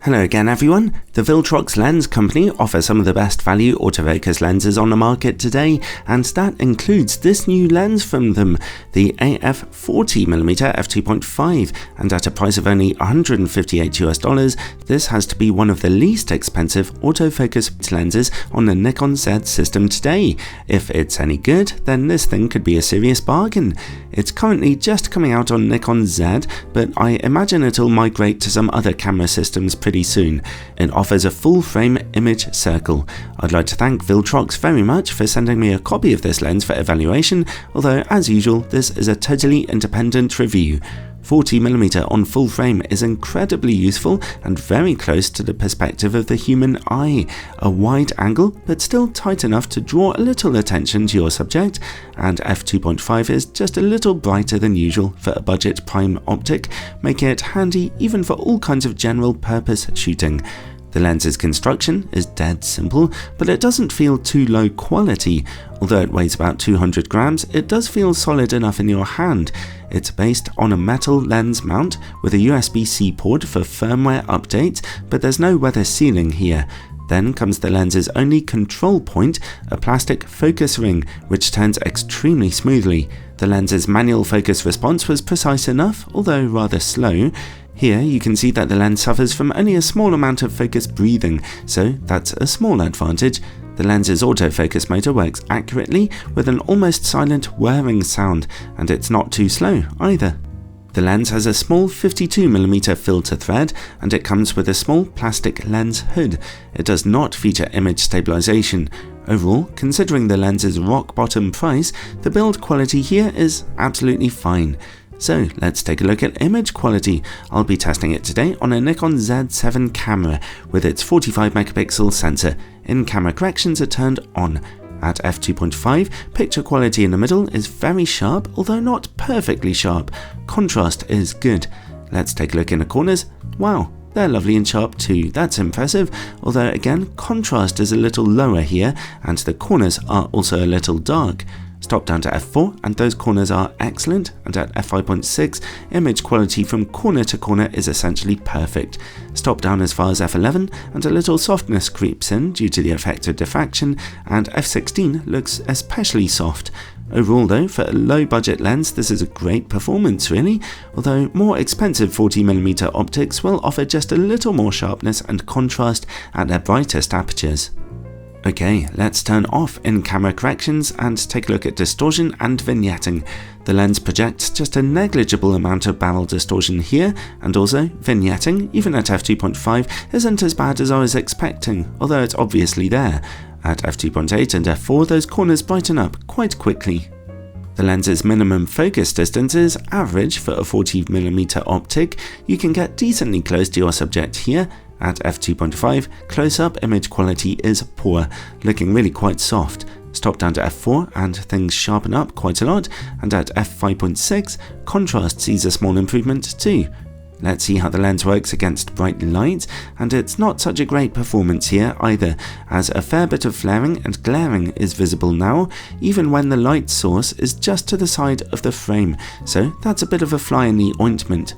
Hello again everyone. The Viltrox lens company offers some of the best value autofocus lenses on the market today, and that includes this new lens from them, the AF40mm f2.5, and at a price of only $158 this has to be one of the least expensive autofocus lenses on the Nikon Z system today. If it's any good, then this thing could be a serious bargain. It's currently just coming out on Nikon Z, but I imagine it'll migrate to some other camera systems pretty soon. It offers a full frame image circle. I'd like to thank Viltrox very much for sending me a copy of this lens for evaluation, although as usual this is a totally independent review. 40mm on full frame is incredibly useful and very close to the perspective of the human eye. A wide angle, but still tight enough to draw a little attention to your subject, and f2.5 is just a little brighter than usual for a budget prime optic, making it handy even for all kinds of general purpose shooting. The lens's construction is dead simple, but it doesn't feel too low quality. Although it weighs about 200 grams, it does feel solid enough in your hand. It's based on a metal lens mount with a USB-C port for firmware updates, but there's no weather sealing here. Then comes the lens's only control point, a plastic focus ring, which turns extremely smoothly. The lens's manual focus response was precise enough, although rather slow. Here you can see that the lens suffers from only a small amount of focus breathing, so that's a small advantage. The lens's autofocus motor works accurately with an almost silent whirring sound, and it's not too slow either. The lens has a small 52mm filter thread, and it comes with a small plastic lens hood. It does not feature image stabilization. Overall, considering the lens's rock bottom price, the build quality here is absolutely fine. So let's take a look at image quality. I'll be testing it today on a Nikon Z7 camera with its 45MP sensor. In-camera corrections are turned on. At f2.5, picture quality in the middle is very sharp, although not perfectly sharp. Contrast is good. Let's take a look in the corners. Wow, they're lovely and sharp too, that's impressive, although again contrast is a little lower here and the corners are also a little dark. Stop down to f4 and those corners are excellent, and at f5.6 image quality from corner to corner is essentially perfect. Stop down as far as f11 and a little softness creeps in due to the effect of diffraction, and f16 looks especially soft. Overall though, for a low budget lens this is a great performance really, although more expensive 40mm optics will offer just a little more sharpness and contrast at their brightest apertures. Okay, let's turn off in-camera corrections and take a look at distortion and vignetting. The lens projects just a negligible amount of barrel distortion here, and also vignetting, even at f2.5, isn't as bad as I was expecting, although it's obviously there. At f2.8 and f4 those corners brighten up quite quickly. The lens's minimum focus distance is average for a 40mm optic. You can get decently close to your subject here. At f2.5, close-up image quality is poor, looking really quite soft. Stop down to f4 and things sharpen up quite a lot, and at f5.6, contrast sees a small improvement too. Let's see how the lens works against bright light, and it's not such a great performance here either, as a fair bit of flaring and glaring is visible now, even when the light source is just to the side of the frame, so that's a bit of a fly in the ointment.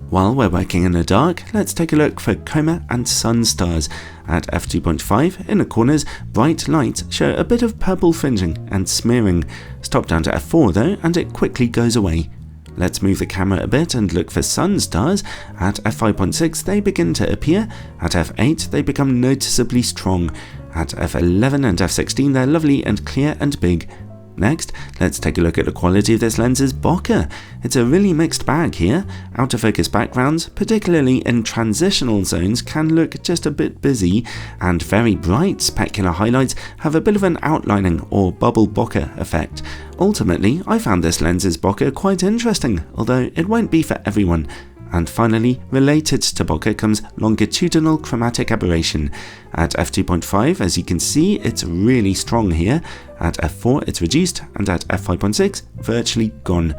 While we're working in the dark, let's take a look for coma and sun stars. At f2.5, in the corners, bright lights show a bit of purple fringing and smearing. Stop down to f4 though, and it quickly goes away. Let's move the camera a bit and look for sun stars. At f5.6 they begin to appear. At f8 they become noticeably strong. At f11 and f16 they're lovely and clear and big. Next, let's take a look at the quality of this lens's bokeh. It's a really mixed bag here. Out of focus backgrounds, particularly in transitional zones, can look just a bit busy, and very bright specular highlights have a bit of an outlining or bubble bokeh effect. Ultimately, I found this lens's bokeh quite interesting, although it won't be for everyone. And finally, related to bokeh comes longitudinal chromatic aberration. At f2.5, as you can see, it's really strong here. At f4 it's reduced, and at f5.6 virtually gone.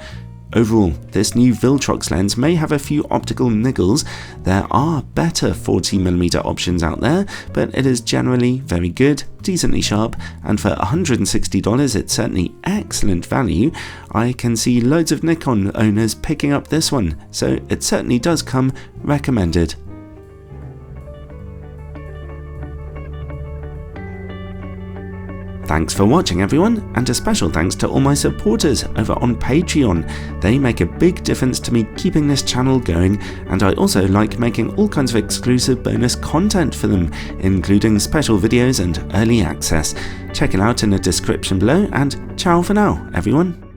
Overall, this new Viltrox lens may have a few optical niggles. There are better 40mm options out there, but it is generally very good, decently sharp, and for $160 it's certainly excellent value. I can see loads of Nikon owners picking up this one, so it certainly does come recommended. Thanks for watching everyone, and a special thanks to all my supporters over on Patreon. They make a big difference to me keeping this channel going, and I also like making all kinds of exclusive bonus content for them, including special videos and early access. Check it out in the description below, and ciao for now everyone.